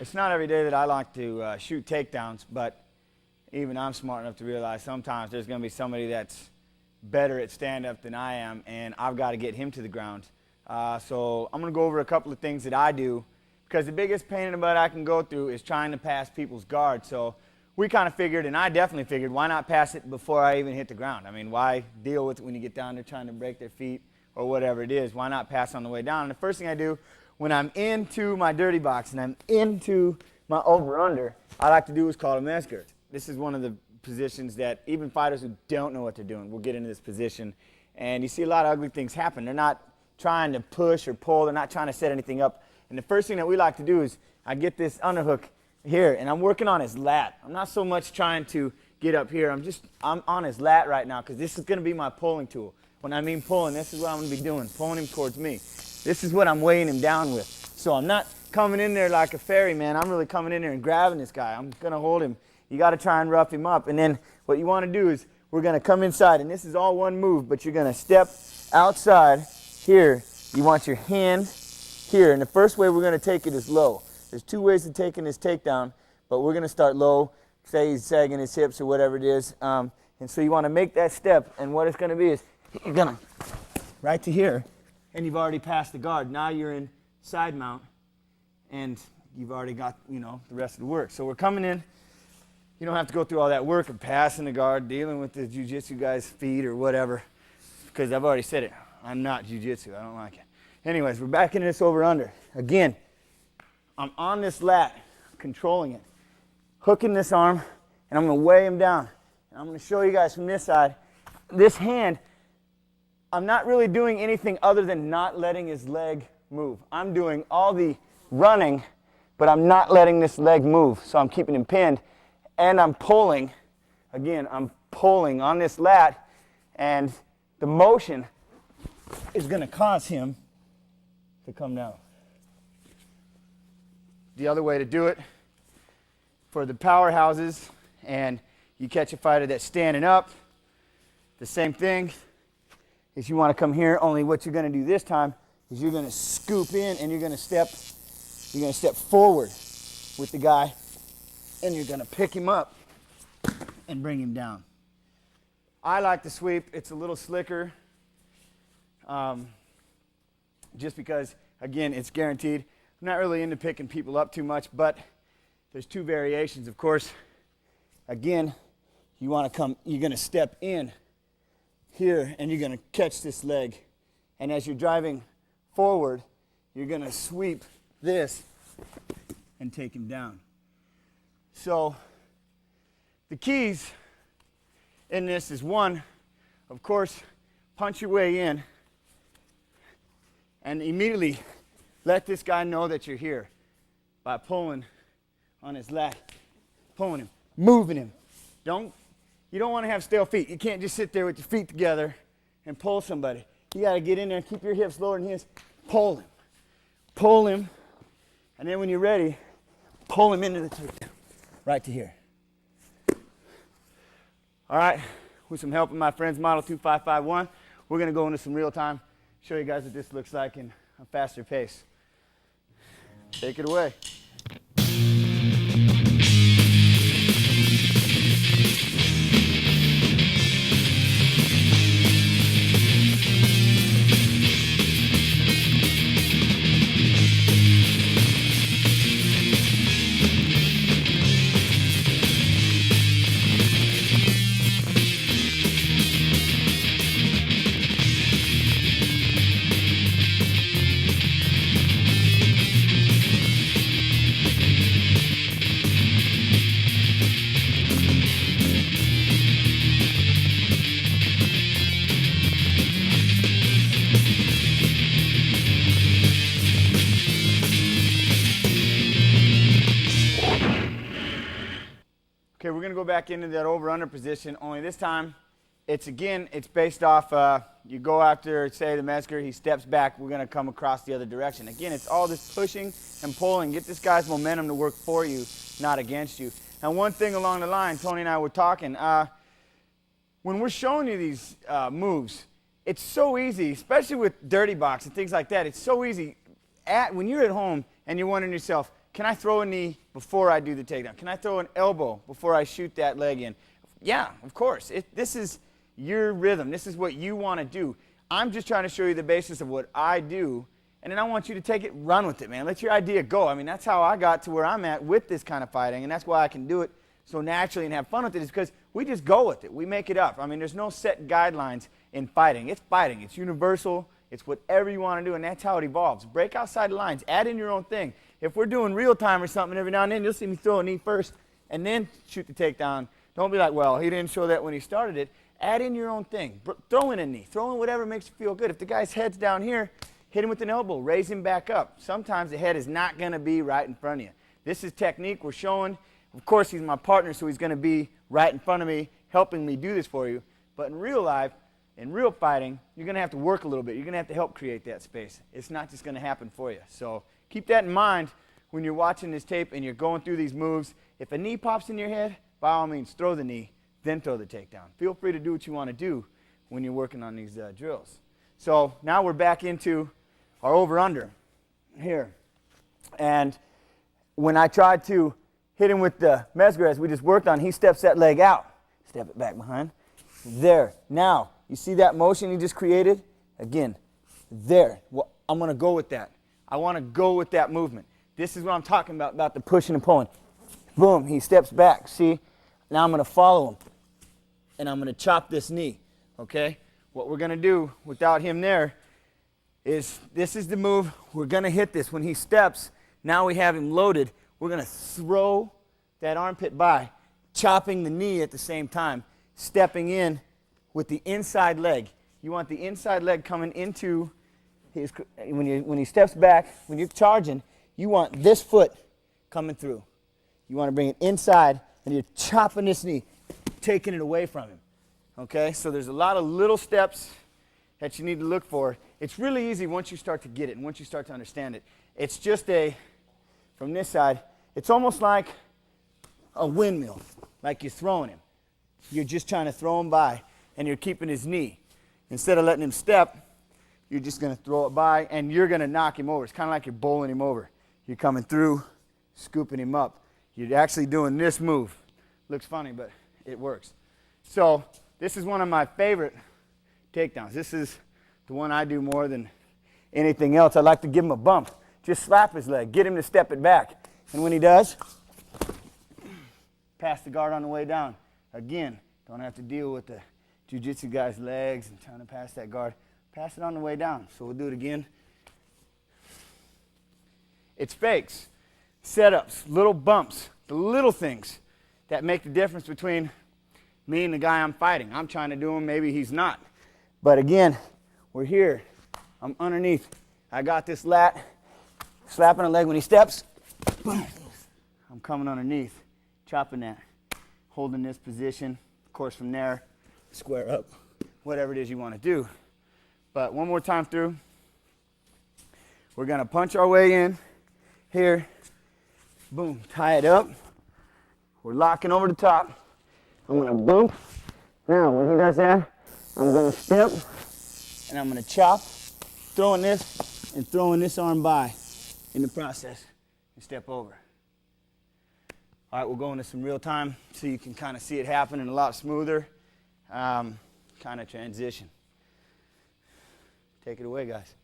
It's not every day that I like to shoot takedowns, but even I'm smart enough to realize sometimes there's going to be somebody that's better at stand-up than I am, and I've got to get him to the ground. So I'm going to go over a couple of things that I do, because the biggest pain in the butt I can go through is trying to pass people's guard. So we kind of figured, and I definitely figured, why not pass it before I even hit the ground? I mean, why deal with it when you get down there trying to break their feet or whatever it is? Why not pass on the way down? And the first thing I do when I'm into my dirty box and I'm into my over-under, I like to do is call a mess guard. This is one of the positions that even fighters who don't know what they're doing will get into this position. And you see a lot of ugly things happen. They're not trying to push or pull. They're not trying to set anything up. And the first thing that we like to do is I get this underhook here, and I'm working on his lat. I'm not so much trying to get up here. I'm on his lat right now because this is going to be my pulling tool. When I mean pulling, this is what I'm going to be doing, pulling him towards me. This is what I'm weighing him down with. So I'm not coming in there like a fairy, man. I'm really coming in there and grabbing this guy. I'm going to hold him. You got to try and rough him up. And then what you want to do is we're going to come inside, and this is all one move, but you're going to step outside here. You want your hand here, and the first way we're going to take it is low. There's two ways of taking this takedown, but we're going to start low. Say he's sagging his hips or whatever it is. And so you want to make that step, and what it's going to be is you're going to right to here, and you've already passed the guard. Now you're in side mount, and you've already got, the rest of the work. So we're coming in. You don't have to go through all that work of passing the guard, dealing with the jiu-jitsu guy's feet or whatever, because I've already said it. I'm not jiu-jitsu. I don't like it. Anyways, we're back into this over-under. Again, I'm on this lat, controlling it, hooking this arm, and I'm going to weigh him down. And I'm going to show you guys from this side. This hand, I'm not really doing anything other than not letting his leg move. I'm doing all the running, but I'm not letting this leg move. So I'm keeping him pinned, and I'm pulling. Again, I'm pulling on this lat, and the motion is going to cause him to come down. The other way to do it for the powerhouses, and you catch a fighter that's standing up, the same thing is you want to come here, only what you're going to do this time is you're going to scoop in and you're going to step forward with the guy, and you're going to pick him up and bring him down. I like the sweep. It's a little slicker, just because, again, it's guaranteed. I'm not really into picking people up too much, but there's two variations. Of course, again, you're going to step in here, and you're going to catch this leg. And as you're driving forward, you're going to sweep this and take him down. So the keys in this is, one, of course, punch your way in and immediately let this guy know that you're here by pulling on his lat, pulling him, moving him. You don't want to have stale feet. You can't just sit there with your feet together and pull somebody. You got to get in there and keep your hips lower than his. Pull him, and then when you're ready, pull him into the takedown, right to here. All right, with some help of my friends, Model 2551, we're going to go into some real time, show you guys what this looks like in a faster pace. Take it away. Okay, we're going to go back into that over-under position, only this time it's based off, you go after, say, the Metzger, he steps back, we're going to come across the other direction. Again, it's all this pushing and pulling. Get this guy's momentum to work for you, not against you. Now, one thing along the line, Tony and I were talking, when we're showing you these moves, it's so easy, especially with dirty box and things like that, it's so easy when you're at home and you're wondering to yourself, can I throw a knee before I do the takedown? Can I throw an elbow before I shoot that leg in? Yeah, of course. This is your rhythm. This is what you want to do. I'm just trying to show you the basis of what I do, and then I want you to take it, run with it, man. Let your idea go. I mean, that's how I got to where I'm at with this kind of fighting, and that's why I can do it so naturally and have fun with it, is because we just go with it. We make it up. I mean, there's no set guidelines in fighting. It's fighting. It's universal. It's whatever you want to do, and that's how it evolves. Break outside the lines. Add in your own thing. If we're doing real time or something, every now and then, you'll see me throw a knee first and then shoot the takedown. Don't be like, well, he didn't show that when he started it. Add in your own thing. Throw in a knee. Throw in whatever makes you feel good. If the guy's head's down here, hit him with an elbow. Raise him back up. Sometimes the head is not going to be right in front of you. This is technique we're showing. Of course, he's my partner, so he's going to be right in front of me, helping me do this for you. But in real life, in real fighting, you're going to have to work a little bit. You're going to have to help create that space. It's not just going to happen for you. So keep that in mind when you're watching this tape and you're going through these moves. If a knee pops in your head, by all means, throw the knee, then throw the takedown. Feel free to do what you want to do when you're working on these drills. So now we're back into our over-under here. And when I tried to hit him with the Mesgras we just worked on, he steps that leg out. Step it back behind. There. Now, you see that motion he just created? Again, there. Well, I'm going to go with that. I want to go with that movement. This is what I'm talking about the pushing and pulling. Boom, he steps back. See? Now I'm going to follow him, and I'm going to chop this knee, okay? What we're going to do without him there is, this is the move. We're going to hit this. When he steps, now we have him loaded. We're going to throw that armpit by, chopping the knee at the same time, stepping in with the inside leg. You want the inside leg coming into his, when he steps back, when you're charging, you want this foot coming through. You want to bring it inside, and you're chopping this knee, taking it away from him. Okay, so there's a lot of little steps that you need to look for. It's really easy once you start to get it and once you start to understand it. It's just from this side, it's almost like a windmill, like you're throwing him. You're just trying to throw him by, and you're keeping his knee. Instead of letting him step, you're just going to throw it by, and you're going to knock him over. It's kind of like you're bowling him over. You're coming through, scooping him up. You're actually doing this move. Looks funny, but it works. So this is one of my favorite takedowns. This is the one I do more than anything else. I like to give him a bump. Just slap his leg. Get him to step it back. And when he does, pass the guard on the way down. Again, don't have to deal with the jiu-jitsu guy's legs and trying to pass that guard. Pass it on the way down. So we'll do it again. It's fakes, setups, little bumps, the little things that make the difference between me and the guy I'm fighting. I'm trying to do him, maybe he's not. But again, we're here. I'm underneath. I got this lat, slapping a leg when he steps. Boom. I'm coming underneath, chopping that, holding this position. Of course, from there, square up, whatever it is you want to do. But one more time through. We're going to punch our way in here. Boom, tie it up. We're locking over the top. I'm going to bump. Now, when he does that, I'm going to step, and I'm going to chop, throwing this and throwing this arm by in the process, and step over. All right, we'll go into some real time so you can kind of see it happening a lot smoother kind of transition. Take it away, guys.